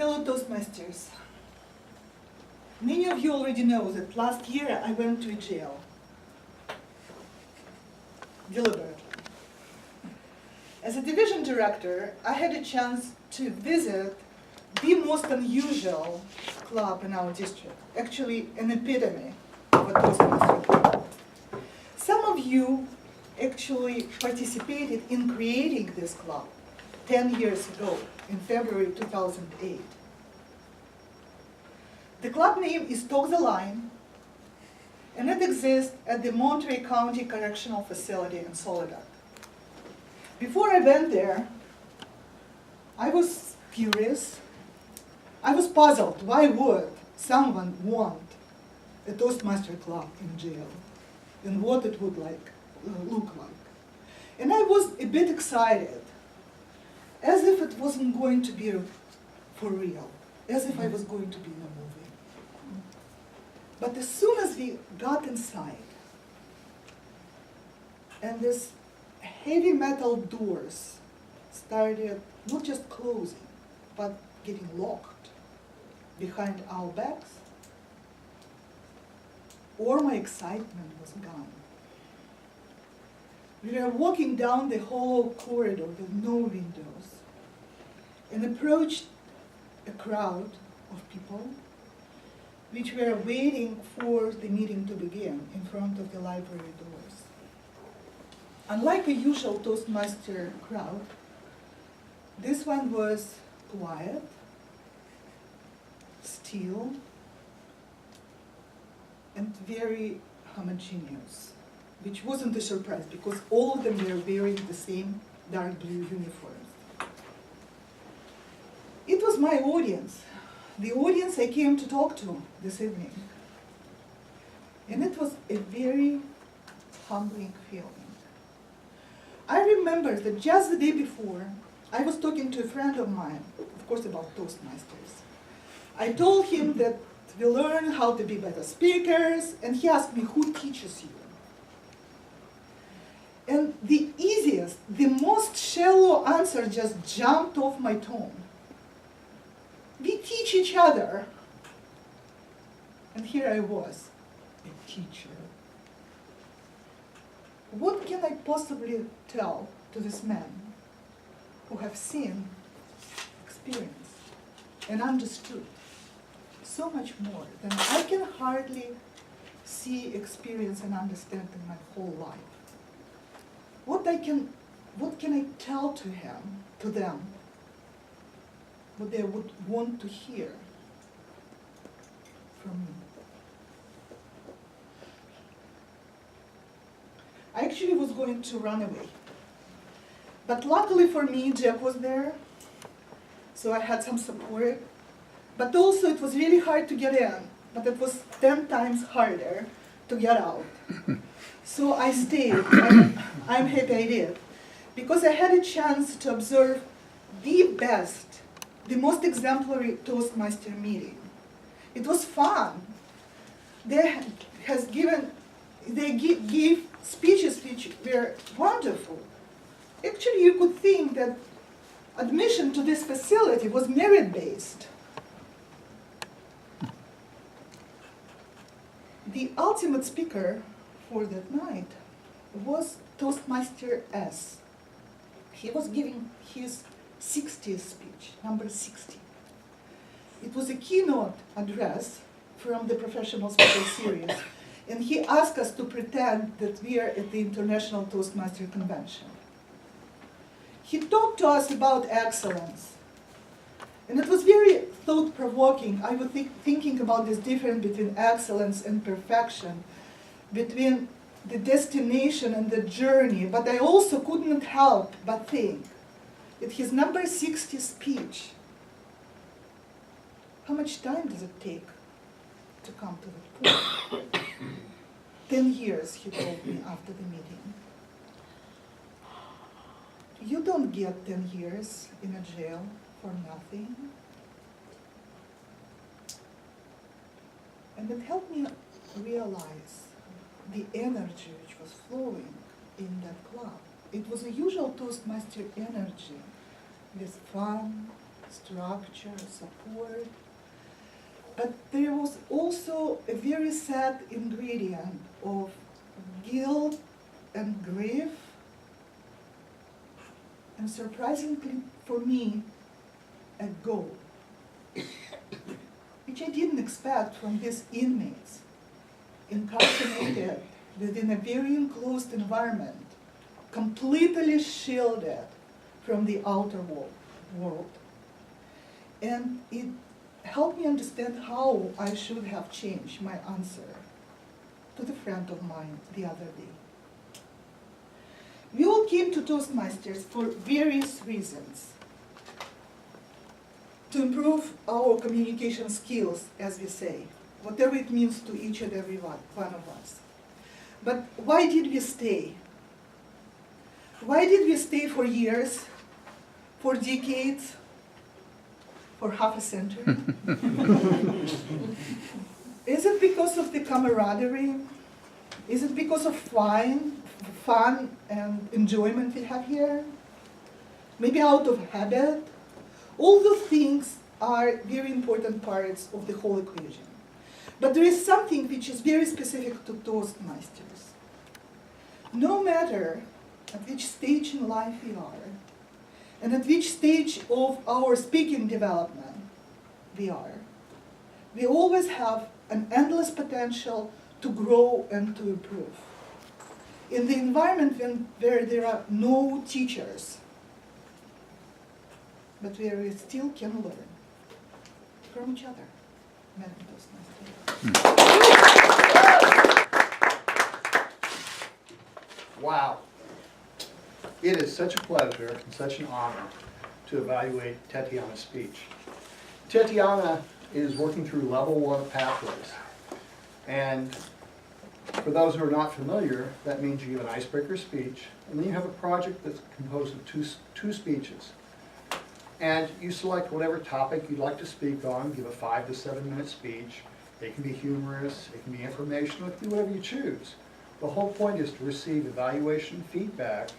Fellow Toastmasters, many of you already know that last year I went to a jail, deliberately. As a division director, I had a chance to visit the most unusual club in our district, actually an epitome of a Toastmaster club. Some of you actually participated in creating this club 10 years ago, in February 2008. The club name is Talk the Line, and it exists at the Monterey County Correctional Facility in Soledad. Before I went there, I was curious. I was puzzled. Why would someone want a Toastmaster club in jail, and what it would look like? And I was a bit excited, as if it wasn't going to be for real, as if I was going to be in a movie. But as soon as we got inside, and this heavy metal doors started not just closing, but getting locked behind our backs, all my excitement was gone. We were walking down the hollow corridor with no windows and approached a crowd of people which were waiting for the meeting to begin in front of the library doors. Unlike a usual Toastmaster crowd, this one was quiet, still, and very homogeneous, which wasn't a surprise because all of them were wearing the same dark blue uniforms. It was my audience, the audience I came to talk to this evening. And it was a very humbling feeling. I remember that just the day before, I was talking to a friend of mine, of course about Toastmasters. I told him that we learn how to be better speakers, and he asked me, who teaches you? And the easiest, the most shallow answer just jumped off my tongue. We teach each other. And here I was, a teacher. What can I possibly tell to this man who have seen, experienced, and understood so much more than I can hardly see, experience, and understand in my whole life? What can I tell to him, to them, what they would want to hear from me? I actually was going to run away. But luckily for me, Jack was there, so I had some support. But also it was really hard to get in, but it was 10 times harder to get out. So I stayed, and I'm happy I did, because I had a chance to observe the best, the most exemplary Toastmaster meeting. It was fun. They give speeches which were wonderful. Actually, you could think that admission to this facility was merit-based. The ultimate speaker for that night was Toastmaster S. He was giving his 60th speech, number 60. It was a keynote address from the Professional Speaker Series, and he asked us to pretend that we are at the International Toastmaster Convention. He talked to us about excellence, and it was very thought-provoking. I was thinking about this difference between excellence and perfection, between the destination and the journey, but I also couldn't help but think that his number 60 speech, how much time does it take to come to that point? 10 years, he told me after the meeting. You don't get 10 years in a jail for nothing. And it helped me realize the energy which was flowing in that club. It was a usual Toastmaster energy with fun, structure, support. But there was also a very sad ingredient of guilt and grief, and surprisingly for me, a goal, which I didn't expect from these inmates, incarcerated within a very enclosed environment, completely shielded from the outer world. And it helped me understand how I should have changed my answer to the friend of mine the other day. We all came to Toastmasters for various reasons. To improve our communication skills, as we say, whatever it means to each and every one of us. But why did we stay? Why did we stay for years, for decades, for half a century? Is it because of the camaraderie? Is it because of fun and enjoyment we have here? Maybe out of habit? All those things are very important parts of the whole equation. But there is something which is very specific to Toastmasters. No matter at which stage in life we are, and at which stage of our speaking development we are, we always have an endless potential to grow and to improve. In the environment where there are no teachers, but where we still can learn from each other. Madam Toastmaster. Wow. It is such a pleasure and such an honor to evaluate Tatiana's speech. Tatiana is working through level 1 pathways. And for those who are not familiar, that means you have an icebreaker speech, and then you have a project that's composed of two speeches. And you select whatever topic you'd like to speak on, give a 5 to 7 minute speech. It can be humorous, it can be informational, it can be whatever you choose. The whole point is to receive evaluation feedback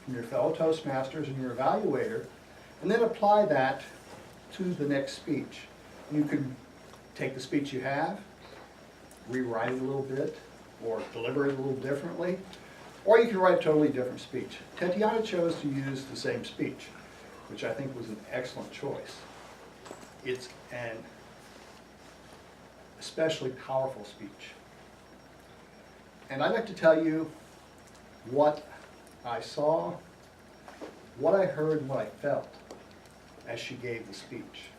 from your fellow Toastmasters and your evaluator, and then apply that to the next speech. You can take the speech you have, rewrite it a little bit, or deliver it a little differently, or you can write a totally different speech. Tatiana chose to use the same speech, which I think was an excellent choice. It's an especially powerful speech. And I'd like to tell you what I saw, what I heard, and what I felt as she gave the speech.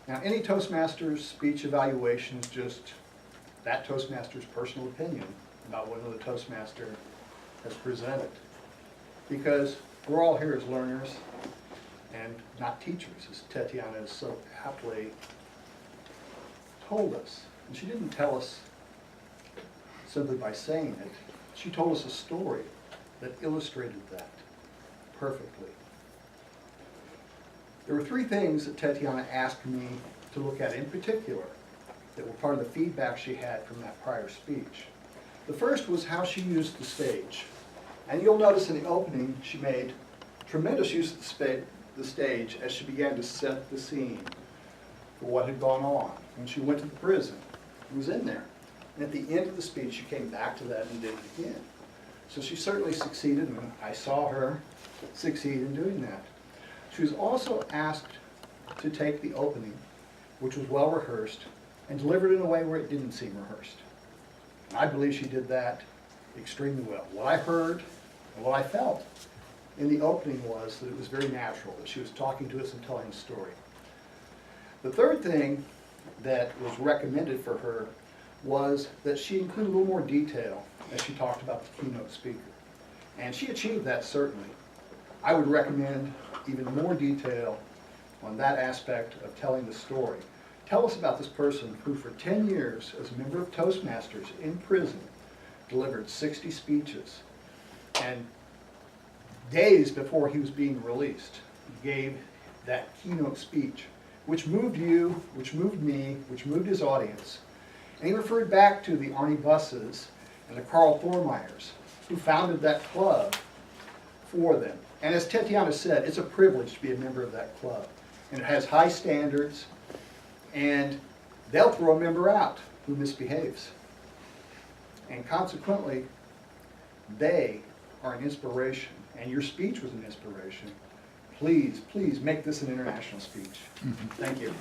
Now, any Toastmasters speech evaluation is just that Toastmaster's personal opinion about what another Toastmaster has presented. Because we're all here as learners and not teachers, as Tatiana has so aptly told us. And she didn't tell us simply by saying it. She told us a story that illustrated that perfectly. There were 3 things that Tatiana asked me to look at in particular that were part of the feedback she had from that prior speech. The first was how she used the stage. And you'll notice in the opening she made tremendous use of the stage as she began to set the scene for what had gone on. When she went to the prison, it was in there. And at the end of the speech, she came back to that and did it again. So she certainly succeeded, and I saw her succeed in doing that. She was also asked to take the opening, which was well rehearsed, and deliver it in a way where it didn't seem rehearsed. And I believe she did that extremely well. What I heard and what I felt in the opening was that it was very natural, that she was talking to us and telling a story. The third thing that was recommended for her was that she include a little more detail as she talked about the keynote speaker. And she achieved that, certainly. I would recommend even more detail on that aspect of telling the story. Tell us about this person who for 10 years as a member of Toastmasters in prison delivered 60 speeches. And days before he was being released, he gave that keynote speech, which moved you, which moved me, which moved his audience. And he referred back to the Arnie Busses and the Carl Thormeyers, who founded that club for them. And as Tatiana said, it's a privilege to be a member of that club. and it has high standards, and they'll throw a member out who misbehaves. And consequently, they are an inspiration, and your speech was an inspiration. Please, please make this an international speech. Thank you.